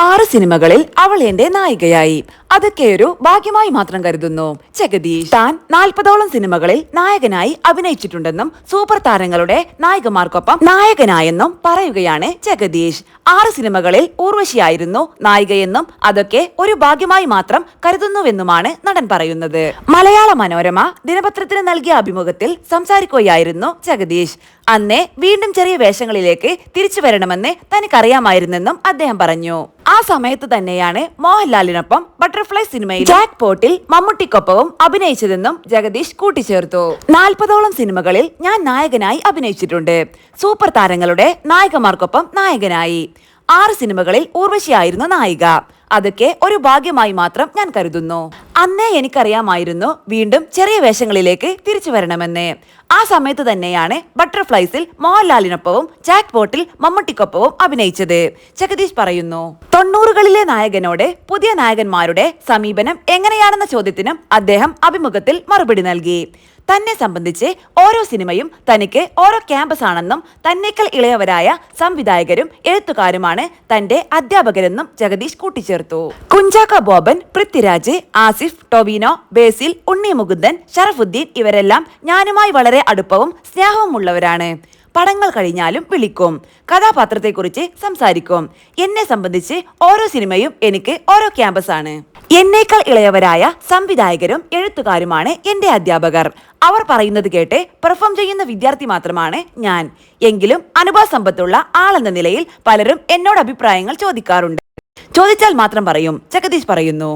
6 സിനിമകളിൽ അവൾ എന്റെ നായികയായി. അതൊക്കെ ഒരു ഭാഗ്യമായി മാത്രം കരുതുന്നു ജഗദീഷ്. താൻ 40ഓളം സിനിമകളിൽ നായകനായി അഭിനയിച്ചിട്ടുണ്ടെന്നും സൂപ്പർ താരങ്ങളുടെ നായികമാർക്കൊപ്പം നായകനായെന്നും പറയുകയാണ് ജഗദീഷ്. 6 സിനിമകളിൽ ഊർവശിയായിരുന്നു നായികയെന്നും അതൊക്കെ ഒരു ഭാഗ്യമായി മാത്രം കരുതുന്നുവെന്നുമാണ് നടൻ പറയുന്നത്. മലയാള മനോരമ ദിനപത്രത്തിന് നൽകിയ അഭിമുഖത്തിൽ സംസാരിക്കുകയായിരുന്നു ജഗദീഷ്. അന്നേ വീണ്ടും ചെറിയ വേഷങ്ങളിലേക്ക് തിരിച്ചു വരണമെന്ന് തനിക്കറിയാമായിരുന്നെന്നും അദ്ദേഹം പറഞ്ഞു. ആ സമയത്ത് തന്നെയാണ് മോഹൻലാലിനൊപ്പം ബട്ടർഫ്ലൈ സിനിമയിൽ ജാക്ക് പോട്ടിൽ മമ്മൂട്ടിക്കൊപ്പവും അഭിനയിച്ചതെന്നും ജഗദീഷ് കൂട്ടിച്ചേർത്തു. 40ഓളം സിനിമകളിൽ ഞാൻ നായകനായി അഭിനയിച്ചിട്ടുണ്ട്. സൂപ്പർ താരങ്ങളുടെ നായികമാർക്കൊപ്പം നായകനായി. 6 സിനിമകളിൽ ഊർവശിയായിരുന്നു നായിക. അതൊക്കെ ഒരു ഭാഗ്യമായി മാത്രം ഞാൻ കരുതുന്നു. അന്നേ എനിക്കറിയാമായിരുന്നു വീണ്ടും ചെറിയ വേഷങ്ങളിലേക്ക് തിരിച്ചു വരണമെന്ന്. ആ സമയത്ത് തന്നെയാണ് ബട്ടർഫ്ലൈസിൽ മോഹൻലാലിനൊപ്പവും ജാക്ക് പോട്ടിൽ മമ്മൂട്ടിക്കൊപ്പവും അഭിനയിച്ചത് ജഗദീഷ് പറയുന്നു. 90കളിലെ നായകനോട് പുതിയ നായകന്മാരുടെ സമീപനം എങ്ങനെയാണെന്ന ചോദ്യത്തിനും അദ്ദേഹം അഭിമുഖത്തിൽ മറുപടി നൽകി. തന്നെ സംബന്ധിച്ച് ഓരോ സിനിമയും തനിക്ക് ഓരോ ക്യാമ്പസ് ആണെന്നും തന്നേക്കാൾ ഇളയവരായ സംവിധായകരും എഴുത്തുകാരുമാണ് തന്റെ അധ്യാപകരെന്നും ജഗദീഷ് കൂട്ടിച്ചേർത്തു. കുഞ്ചാക്ക ബോബൻ, പൃഥ്വിരാജ്, ആസിഫ്, ടൊവിനോ, ബേസിൽ, ഉണ്ണി മുകുന്ദൻ, ഷറഫുദ്ദീൻ ഇവരെല്ലാം ഞാനുമായി വളരെ അടുപ്പവും സ്നേഹവും ഉള്ളവരാണ്. പടങ്ങൾ കഴിഞ്ഞാലും വിളിക്കും, കഥാപാത്രത്തെക്കുറിച്ച് സംസാരിക്കും. എന്നെ സംബന്ധിച്ച് ഓരോ സിനിമയും എനിക്ക് ഓരോ ക്യാമ്പസ് ആണ്. എന്നേക്കാൾ ഇളയവരായ സംവിധായകരും എഴുത്തുകാരുമാണ് എന്റെ അധ്യാപകർ. അവർ പറയുന്നത് കേട്ട് പെർഫോം ചെയ്യുന്ന വിദ്യാർത്ഥി മാത്രമാണ് ഞാൻ. എങ്കിലും അനുഭവ സമ്പത്തുള്ള ആളെന്ന നിലയിൽ പലരും എന്നോട് അഭിപ്രായങ്ങൾ ചോദിക്കാറുണ്ട്. ചോദിച്ചാൽ മാത്രം പറയും ജഗദീഷ് പറയുന്നു.